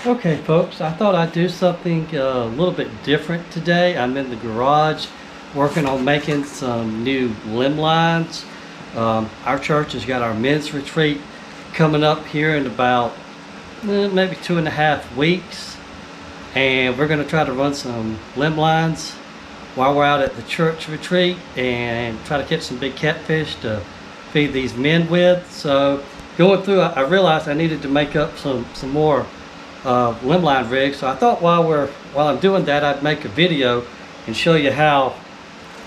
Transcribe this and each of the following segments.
Okay, folks, I thought I'd do something a little bit different today. I'm in the garage working on making some new limb lines. Our church has got our men's retreat coming up here in about maybe 2.5 weeks, and we're going to try to run some limb lines while we're out at the church retreat and try to catch some big catfish to feed these men with. So going through, I realized I needed to make up some more limb line rigs. So I thought while I'm doing that, I'd make a video and show you how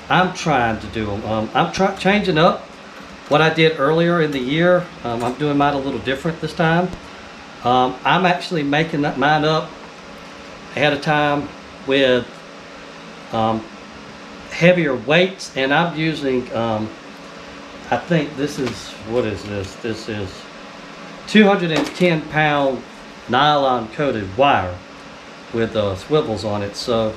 I'm trying to do them. I'm changing up what I did earlier in the year. I'm doing mine a little different this time. I'm actually making mine up ahead of time with heavier weights, and I'm using I think this is, what is this? This is 210 pound nylon coated wire with swivels on it. So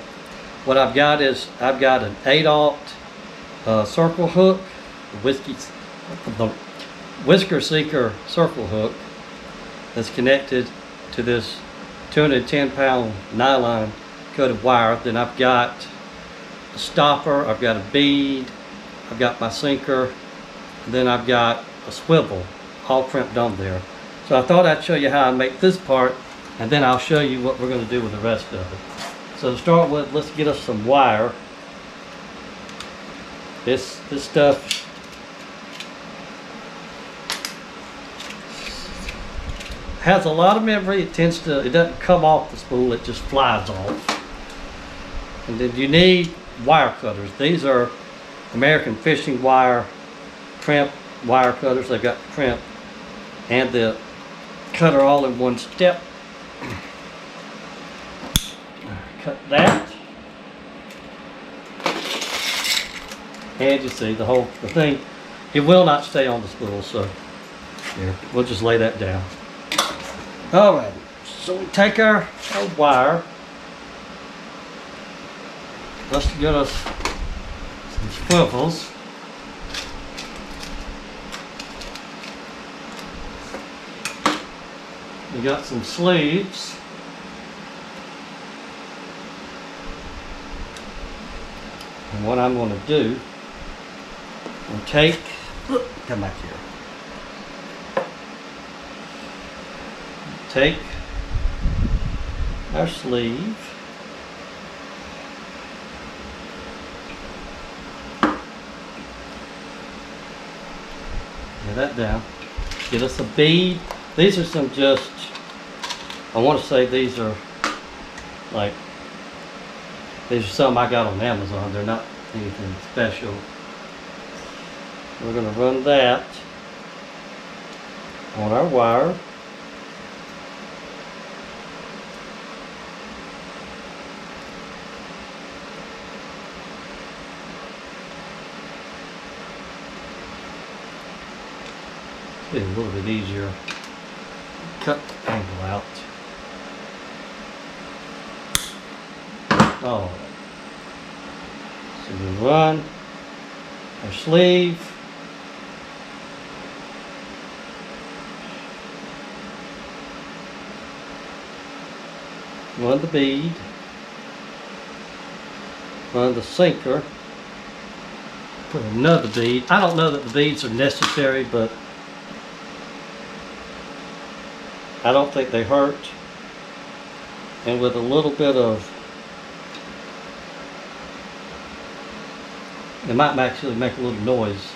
what I've got is I've got an 8/0 circle hook, the whisker seeker circle hook that's connected to this 210 pound nylon coated wire. Then I've got a stopper, I've got a bead, I've got my sinker, and then I've got a swivel all crimped on there. So I thought I'd show you how I make this part, and then I'll show you what we're going to do with the rest of it. So to start with, let's get us some wire. This stuff has a lot of memory. It doesn't come off the spool, it just flies off. And then you need wire cutters. These are American Fishing Wire crimp wire cutters. They've got the crimp and the cutter all in one step. Cut that, and you see the thing, it will not stay on the spool, so here, we'll just lay that down. Alright, so we take our wire. Let's get us some swivels. We got some sleeves. And what I'm going to do, I'm going to come back here. Take our sleeve. Lay that down. Get us a bead. These are some just, I want to say these are some I got on Amazon. They're not anything special. We're going to run that on our wire. It's a little bit easier. Cut the angle out. Alright. So we run our sleeve. Run the bead. Run the sinker. Put another bead. I don't know that the beads are necessary, but I don't think they hurt. And with a little bit of, it might actually make a little noise,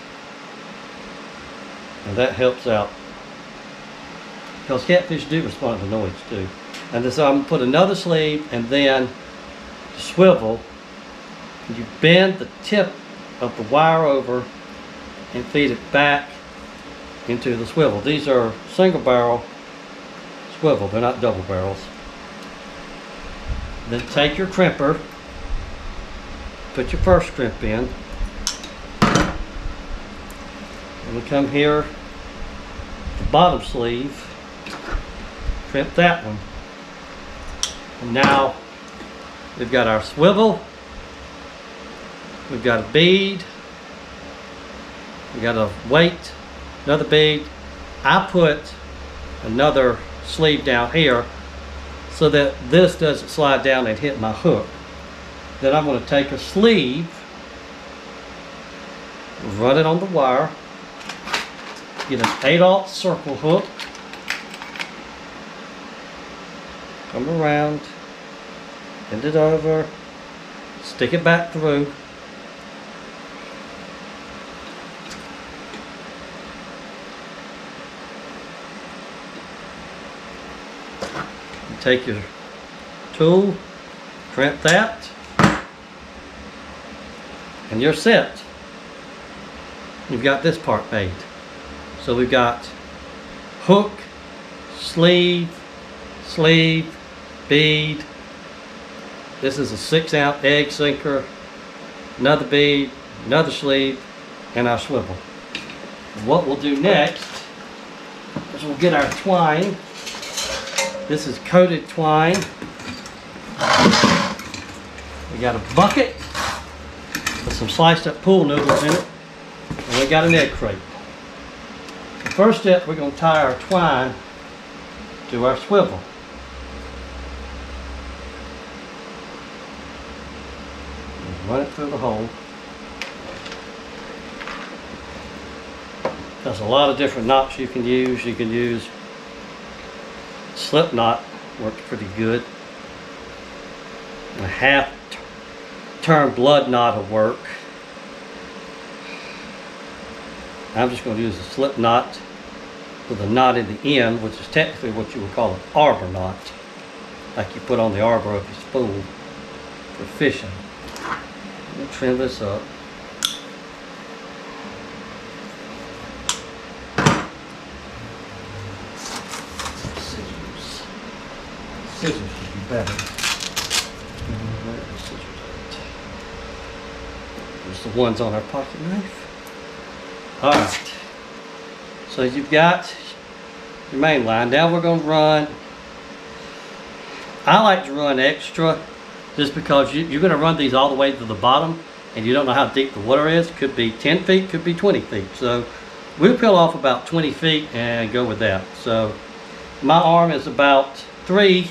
and that helps out because catfish do respond to noise too. And so I'm going to put another sleeve, and then swivel. You bend the tip of the wire over and feed it back into the swivel. These are single barrel swivel, they're not double barrels. Then take your crimper, put your first crimp in, and we come here, the bottom sleeve, crimp that one. And now we've got our swivel, we've got a bead, we've got a weight, another bead. I put another sleeve down here so that this doesn't slide down and hit my hook. Then I'm going to take a sleeve, run it on the wire, get an 8/0 circle hook, come around, bend it over, stick it back through. Take your tool, crimp that, and you're set. You've got this part made. So we've got hook, sleeve, bead. This is a 6-ounce egg sinker, another bead, another sleeve, and our swivel. What we'll do next is we'll get our twine. This is coated twine. We got a bucket with some sliced up pool noodles in it, and we got an egg crate. The first step, we're going to tie our twine to our swivel. Run it through the hole. There's a lot of different knots you can use. You can use slip knot, works pretty good. A half turn blood knot will work. I'm just going to use a slip knot with a knot in the end, which is technically what you would call an arbor knot, like you put on the arbor of your spool for fishing. We'll trim this up. Scissors would be better. Where are the scissors at? There's the ones on our pocket knife. Alright. So you've got your main line. Now we're going to run. I like to run extra just because you're going to run these all the way to the bottom and you don't know how deep the water is. It could be 10 feet, could be 20 feet. So we'll peel off about 20 feet and go with that. So my arm is about 3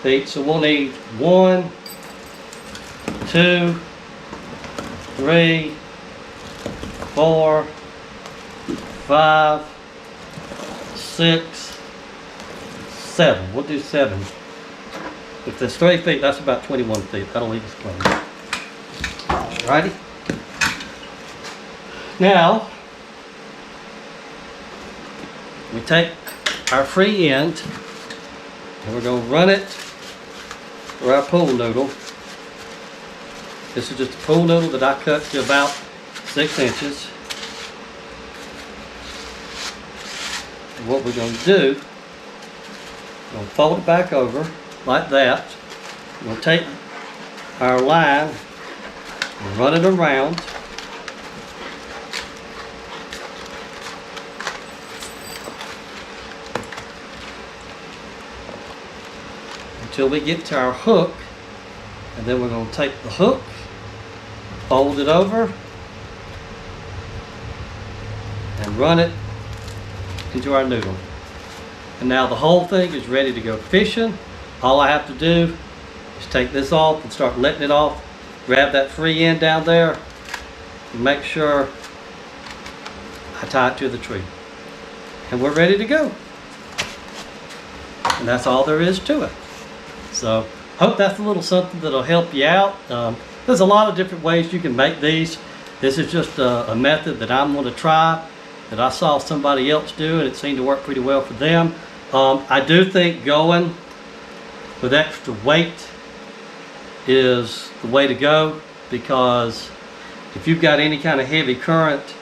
feet, so we'll need 1, 2, 3, 4, 5, 6, 7. We'll do 7. If there's 3 feet, that's about 21 feet. That'll leave us plenty. Alrighty. Now, we take our free end and we're going to run it through our pool noodle. This is just a pool noodle that I cut to about 6 inches. And what we're going to do, we're going to fold it back over like that. We're going to take our line and run it around. Until we get to our hook, and then we're going to take the hook, fold it over, and run it into our noodle. And now the whole thing is ready to go fishing. All I have to do is take this off and start letting it off. Grab that free end down there and make sure I tie it to the tree. And we're ready to go. And that's all there is to it. So, hope that's a little something that'll help you out. There's a lot of different ways you can make these. This is just a method that I'm going to try, that I saw somebody else do, and it seemed to work pretty well for them. I do think going with extra weight is the way to go, because if you've got any kind of heavy current,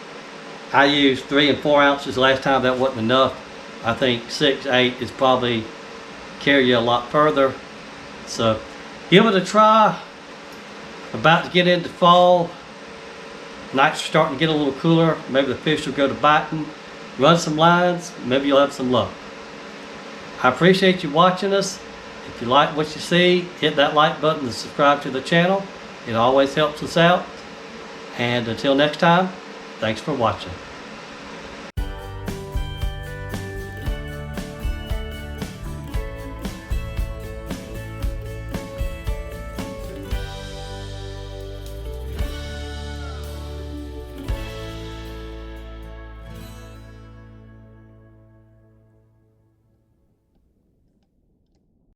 I used 3 and 4 ounces last time. That wasn't enough. I think 6, 8 is probably carry you a lot further. So give it a try. About to get into fall. Nights are starting to get a little cooler. Maybe the fish will go to biting. Run some lines. Maybe you'll have some luck. I appreciate you watching us. If you like what you see, hit that like button and subscribe to the channel. It always helps us out. And until next time, thanks for watching.